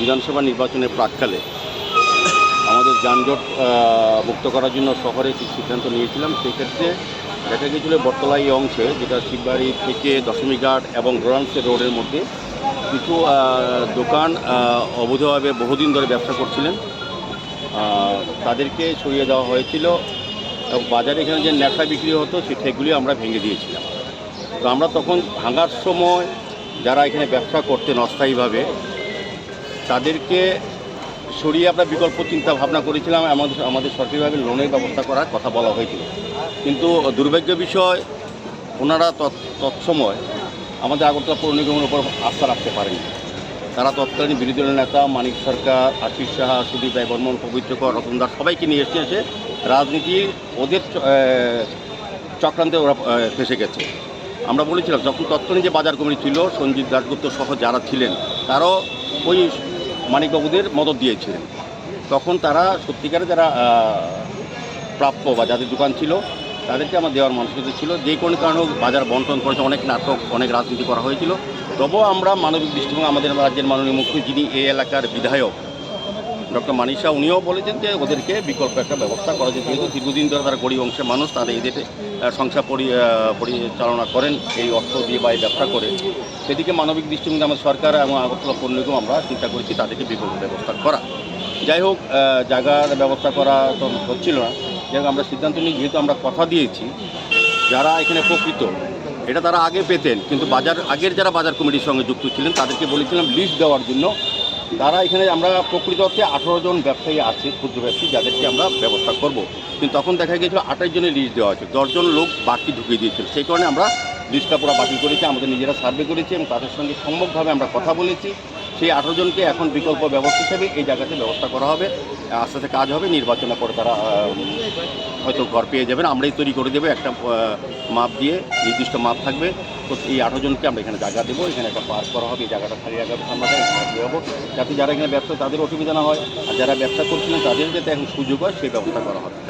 বিধানসভা নির্বাচনের প্রাক্কালে আমাদের যানজট মুক্ত করার জন্য শহরে একটি সিদ্ধান্ত নিয়েছিলাম। সেক্ষেত্রে দেখা গিয়েছিল বটতলা এই অংশে, যেটা শিববাড়ি থেকে দশমীঘাট এবং রোরান্সের রোডের মধ্যে কিছু দোকান অবৈধভাবে বহুদিন ধরে ব্যবসা করছিলেন, তাদেরকে সরিয়ে দেওয়া হয়েছিল এবং বাজারে এখানে যে নেশা বিক্রি হতো সেগুলি আমরা ভেঙে দিয়েছিলাম। তো আমরা তখন ভাঙার সময় যারা এখানে ব্যবসা করতেন অস্থায়ীভাবে তাদেরকে সরিয়ে আমরা বিকল্প চিন্তা ভাবনা করেছিলাম, আমাদের সরকারিভাবে লোনের ব্যবস্থা করার কথা বলা হয়েছিল। কিন্তু দুর্ভাগ্য বিষয়, ওনারা তৎসময় আমাদের আগরতলা পৌর নিগমের উপর আস্থা রাখতে পারেনি। তারা তৎকালীন বিরোধী দলের নেতা মানিক সরকার, আশিস সাহা, সুদীপ রায় বর্মন, পবিত্রকর, রতন দাস সবাইকে নিয়ে এসে রাজনীতি ওদের চক্রান্তে ওরা ফেসে গেছে। আমরা বলেছিলাম, যখন তৎকালীন যে বাজার কমিটি ছিল সঞ্জিত দাশগুপ্ত সহ যারা ছিলেন তারাও ওই মানিকবাবুদের মদত দিয়েছিলেন। তখন তারা সত্যিকারে যারা প্রাপ্য বা যাদের দোকান ছিল তাদেরকে আমার দেওয়ার মানসিকতা ছিল। যে কোনো কারণে বাজার বন্টন করেছে, অনেক নাটক, অনেক রাজনীতি করা হয়েছিল। তবুও আমরা মানবিক দৃষ্টিভঙ্গি, আমাদের রাজ্যের মাননীয় মুখ্যমন্ত্রী যিনি এই এলাকার বিধায়ক ডক্টর মানিক শাহ, উনিও বলেছেন যে ওদেরকে বিকল্প একটা ব্যবস্থা করা যায়। যেহেতু দীর্ঘদিন ধরে তারা গরিব অংশের মানুষ, তারা এদের সংসার পরিচালনা করেন এই অর্থ দিয়ে বা এই ব্যবসা করে, সেদিকে মানবিক দৃষ্টিভঙ্গি আমার সরকার এবং আগরতলা পৌর নিগম আমরা চিন্তা করেছি তাদেরকে বিকল্প ব্যবস্থা করা। যাই হোক, জায়গার ব্যবস্থা করা তো হচ্ছিল না। যাই হোক, আমরা সিদ্ধান্ত নিই, যেহেতু আমরা কথা দিয়েছি যারা এখানে প্রকৃত এটা তারা আগে পেতেন, কিন্তু আগের যারা বাজার কমিটির সঙ্গে যুক্ত ছিলেন তাদেরকে বলেছিলাম লিস্ট দেওয়ার জন্য। তারা এখানে আমরা প্রকৃত অর্থে 18 জন ব্যবসায়ী আছে, ক্ষুদ্র ব্যবসায়ী, যাদেরকে আমরা ব্যবস্থা করব। কিন্তু তখন দেখা গিয়েছিল 28 জনের লিস্ট দেওয়া হয়েছে, 10 জন লোক বাকি ঢুকিয়ে দিয়েছিল। সেই কারণে আমরা লিস্টটা পুরো বাতিল করেছি, আমাদের নিজেরা সার্ভে করেছি এবং তাদের সঙ্গে সম্যকভাবে আমরা কথা বলেছি। সেই 18 জনকে এখন বিকল্প ব্যবস্থা হিসেবে এই জায়গাতে ব্যবস্থা করা হবে। আস্তে আস্তে কাজ হবে, নির্বাচনের পরে তারা হয়তো ঘর পেয়ে যাবেন। আমরাই তৈরি করে দেবো একটা মাপ দিয়ে, নির্দিষ্ট মাপ থাকবে। তো এই 18 জনকে আমরা এখানে জায়গা দেবো, এখানে একটা পার্ক করা হবে, এই জায়গাটা খালি জায়গা আমরা দেবো, যাতে যারা এখানে ব্যবসা তাদের অসুবিধা না হয়, আর যারা ব্যবসা করছিলেন তাদের যাতে এখন সুযোগ হয় সেই ব্যবস্থা করা হবে।